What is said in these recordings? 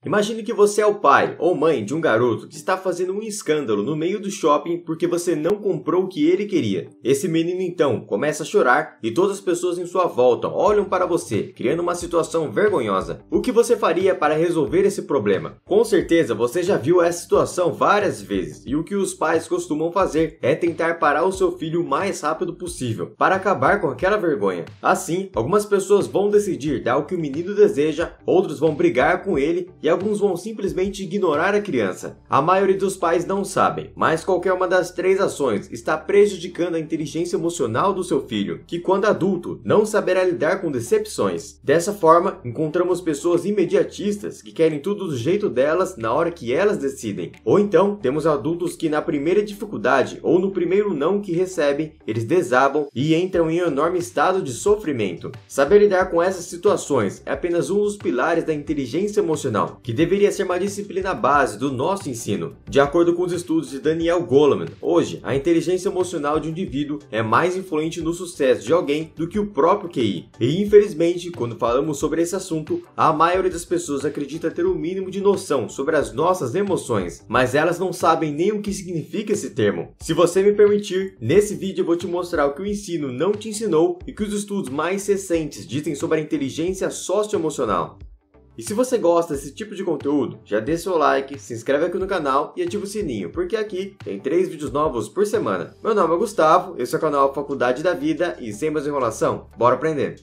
Imagine que você é o pai ou mãe de um garoto que está fazendo um escândalo no meio do shopping porque você não comprou o que ele queria. Esse menino então começa a chorar e todas as pessoas em sua volta olham para você, criando uma situação vergonhosa. O que você faria para resolver esse problema? Com certeza você já viu essa situação várias vezes e o que os pais costumam fazer é tentar parar o seu filho o mais rápido possível para acabar com aquela vergonha. Assim, algumas pessoas vão decidir dar o que o menino deseja, outros vão brigar com ele e alguns vão simplesmente ignorar a criança. A maioria dos pais não sabem, mas qualquer uma das três ações está prejudicando a inteligência emocional do seu filho, que quando adulto não saberá lidar com decepções. Dessa forma, encontramos pessoas imediatistas que querem tudo do jeito delas na hora que elas decidem. Ou então, temos adultos que na primeira dificuldade ou no primeiro não que recebem, eles desabam e entram em um enorme estado de sofrimento. Saber lidar com essas situações é apenas um dos pilares da inteligência emocional, que deveria ser uma disciplina base do nosso ensino. De acordo com os estudos de Daniel Goleman, hoje a inteligência emocional de um indivíduo é mais influente no sucesso de alguém do que o próprio QI. E infelizmente, quando falamos sobre esse assunto, a maioria das pessoas acredita ter o mínimo de noção sobre as nossas emoções, mas elas não sabem nem o que significa esse termo. Se você me permitir, nesse vídeo eu vou te mostrar o que o ensino não te ensinou e que os estudos mais recentes dizem sobre a inteligência socioemocional. E se você gosta desse tipo de conteúdo, já deixa seu like, se inscreve aqui no canal e ativa o sininho, porque aqui tem 3 vídeos novos por semana. Meu nome é Gustavo, esse é o canal Faculdade da Vida e sem mais enrolação, bora aprender!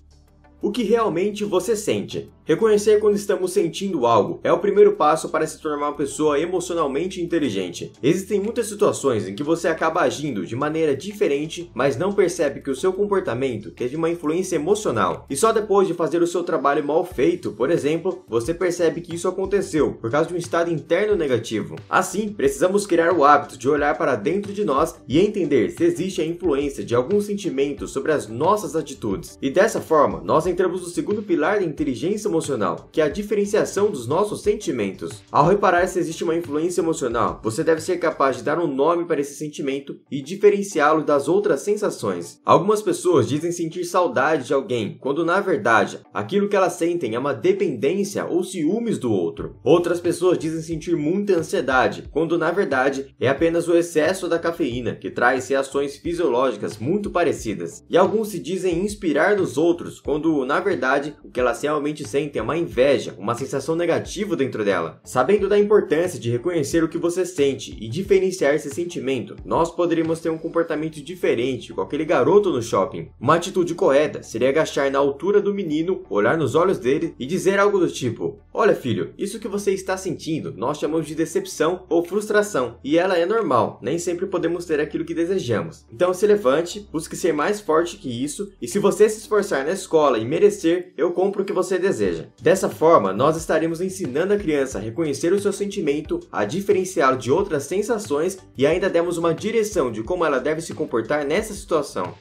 O que realmente você sente? Reconhecer quando estamos sentindo algo é o primeiro passo para se tornar uma pessoa emocionalmente inteligente. Existem muitas situações em que você acaba agindo de maneira diferente, mas não percebe que o seu comportamento teve uma influência emocional. E só depois de fazer o seu trabalho mal feito, por exemplo, você percebe que isso aconteceu por causa de um estado interno negativo. Assim, precisamos criar o hábito de olhar para dentro de nós e entender se existe a influência de algum sentimento sobre as nossas atitudes. E dessa forma, nós entramos no segundo pilar da inteligência emocional, que é a diferenciação dos nossos sentimentos. Ao reparar se existe uma influência emocional, você deve ser capaz de dar um nome para esse sentimento e diferenciá-lo das outras sensações. Algumas pessoas dizem sentir saudade de alguém, quando na verdade, aquilo que elas sentem é uma dependência ou ciúmes do outro. Outras pessoas dizem sentir muita ansiedade, quando na verdade é apenas o excesso da cafeína, que traz reações fisiológicas muito parecidas. E alguns se dizem inspirar nos outros, quando na verdade o que elas realmente sentem é uma inveja, uma sensação negativa dentro dela. Sabendo da importância de reconhecer o que você sente e diferenciar esse sentimento, nós poderíamos ter um comportamento diferente com aquele garoto no shopping. Uma atitude correta seria agachar na altura do menino, olhar nos olhos dele e dizer algo do tipo: "Olha filho, isso que você está sentindo nós chamamos de decepção ou frustração e ela é normal, nem sempre podemos ter aquilo que desejamos. Então se levante, busque ser mais forte que isso e se você se esforçar na escola e merecer, eu compro o que você deseja." Dessa forma, nós estaremos ensinando a criança a reconhecer o seu sentimento, a diferenciá-lo de outras sensações e ainda demos uma direção de como ela deve se comportar nessa situação.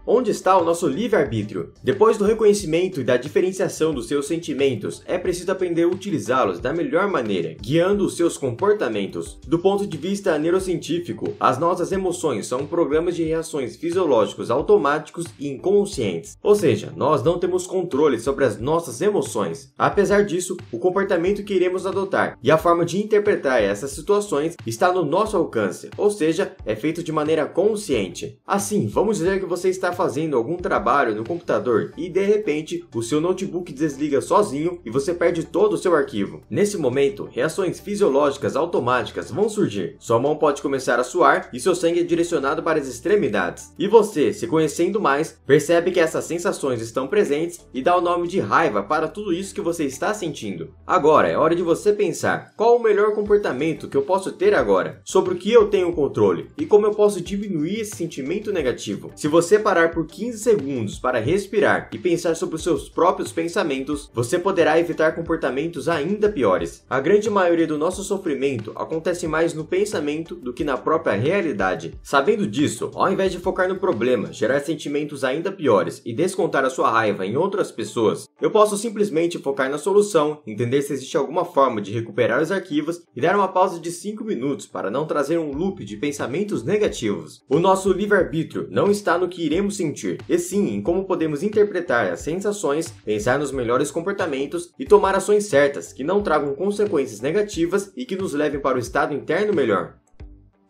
Onde está o nosso livre-arbítrio? Depois do reconhecimento e da diferenciação dos seus sentimentos, é preciso aprender a utilizá-los da melhor maneira, guiando os seus comportamentos. Do ponto de vista neurocientífico, as nossas emoções são programas de reações fisiológicos automáticos e inconscientes. Ou seja, nós não temos controle sobre as nossas emoções. Apesar disso, o comportamento que iremos adotar e a forma de interpretar essas situações está no nosso alcance, ou seja, é feito de maneira consciente. Assim, vamos dizer que você está fazendo algum trabalho no computador e de repente o seu notebook desliga sozinho e você perde todo o seu arquivo. Nesse momento, reações fisiológicas automáticas vão surgir. Sua mão pode começar a suar e seu sangue é direcionado para as extremidades. E você, se conhecendo mais, percebe que essas sensações estão presentes e dá o nome de raiva para tudo isso que você está sentindo. Agora é hora de você pensar: qual o melhor comportamento que eu posso ter agora? Sobre o que eu tenho controle e como eu posso diminuir esse sentimento negativo? Se você parar por 15 segundos para respirar e pensar sobre os seus próprios pensamentos, você poderá evitar comportamentos ainda piores. A grande maioria do nosso sofrimento acontece mais no pensamento do que na própria realidade. Sabendo disso, ao invés de focar no problema, gerar sentimentos ainda piores e descontar a sua raiva em outras pessoas, eu posso simplesmente focar na solução, entender se existe alguma forma de recuperar os arquivos e dar uma pausa de 5 minutos para não trazer um loop de pensamentos negativos. O nosso livre-arbítrio não está no que iremos podemos sentir, e sim em como podemos interpretar as sensações, pensar nos melhores comportamentos e tomar ações certas que não tragam consequências negativas e que nos levem para o estado interno melhor.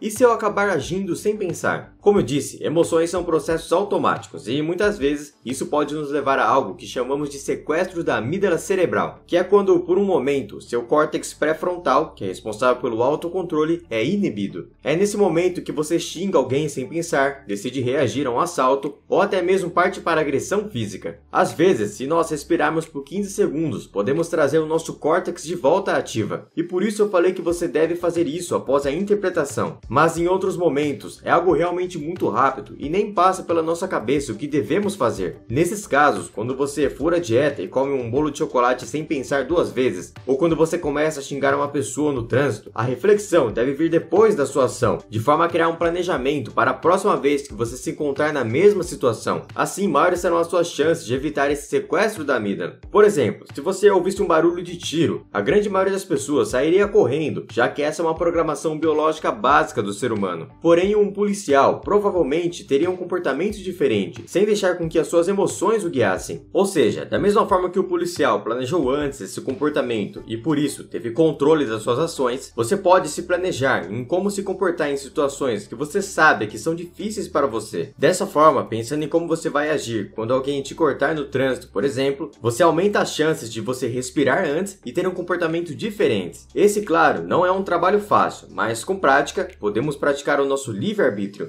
E se eu acabar agindo sem pensar? Como eu disse, emoções são processos automáticos e muitas vezes isso pode nos levar a algo que chamamos de sequestro da amígdala cerebral, que é quando por um momento seu córtex pré-frontal, que é responsável pelo autocontrole, é inibido. É nesse momento que você xinga alguém sem pensar, decide reagir a um assalto ou até mesmo parte para agressão física. Às vezes, se nós respirarmos por 15 segundos, podemos trazer o nosso córtex de volta à ativa. E por isso eu falei que você deve fazer isso após a interpretação. Mas em outros momentos, é algo realmente muito rápido e nem passa pela nossa cabeça o que devemos fazer. Nesses casos, quando você fura a dieta e come um bolo de chocolate sem pensar duas vezes, ou quando você começa a xingar uma pessoa no trânsito, a reflexão deve vir depois da sua ação, de forma a criar um planejamento para a próxima vez que você se encontrar na mesma situação. Assim, maiores serão as suas chances de evitar esse sequestro da amígdala. Por exemplo, se você ouvisse um barulho de tiro, a grande maioria das pessoas sairia correndo, já que essa é uma programação biológica básica do ser humano. Porém, um policial provavelmente teria um comportamento diferente, sem deixar com que as suas emoções o guiassem. Ou seja, da mesma forma que o policial planejou antes esse comportamento e por isso teve controle das suas ações, você pode se planejar em como se comportar em situações que você sabe que são difíceis para você. Dessa forma, pensando em como você vai agir quando alguém te cortar no trânsito, por exemplo, você aumenta as chances de você respirar antes e ter um comportamento diferente. Esse, claro, não é um trabalho fácil, mas com prática, podemos praticar o nosso livre-arbítrio.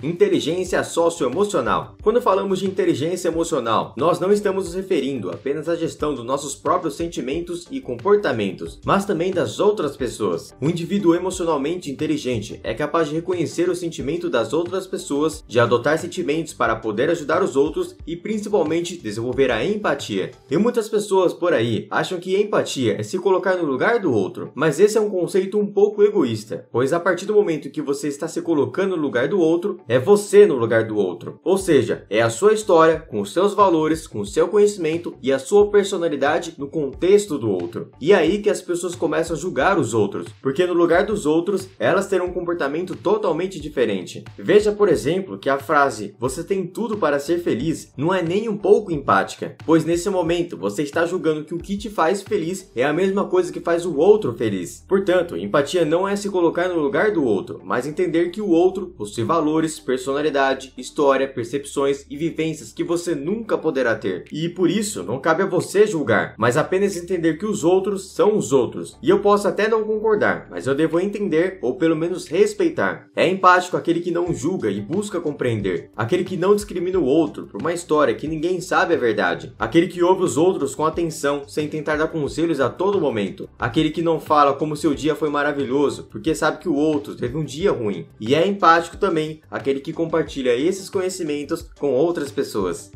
Inteligência socioemocional. Quando falamos de inteligência emocional, nós não estamos nos referindo apenas à gestão dos nossos próprios sentimentos e comportamentos, mas também das outras pessoas. Um indivíduo emocionalmente inteligente é capaz de reconhecer o sentimento das outras pessoas, de adotar sentimentos para poder ajudar os outros e principalmente desenvolver a empatia. E muitas pessoas por aí acham que empatia é se colocar no lugar do outro, mas esse é um conceito um pouco egoísta, pois a partir do momento que você está se colocando no lugar do outro, é você no lugar do outro. Ou seja, é a sua história, com os seus valores, com o seu conhecimento e a sua personalidade no contexto do outro. E é aí que as pessoas começam a julgar os outros, porque no lugar dos outros, elas terão um comportamento totalmente diferente. Veja, por exemplo, que a frase "você tem tudo para ser feliz" não é nem um pouco empática, pois nesse momento você está julgando que o que te faz feliz é a mesma coisa que faz o outro feliz. Portanto, empatia não é se colocar no lugar do outro, mas entender que o outro possui valores, personalidade, história, percepções e vivências que você nunca poderá ter. E por isso, não cabe a você julgar, mas apenas entender que os outros são os outros. E eu posso até não concordar, mas eu devo entender ou pelo menos respeitar. É empático aquele que não julga e busca compreender. Aquele que não discrimina o outro por uma história que ninguém sabe a verdade. Aquele que ouve os outros com atenção, sem tentar dar conselhos a todo momento. Aquele que não fala como seu dia foi maravilhoso, porque sabe que o outro teve um dia ruim. E é empático também aquele que compartilha esses conhecimentos com outras pessoas.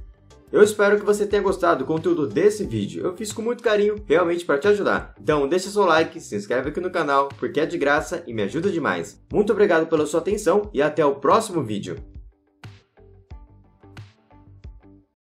Eu espero que você tenha gostado do conteúdo desse vídeo. Eu fiz com muito carinho, realmente para te ajudar. Então deixa seu like, se inscreve aqui no canal, porque é de graça e me ajuda demais. Muito obrigado pela sua atenção e até o próximo vídeo.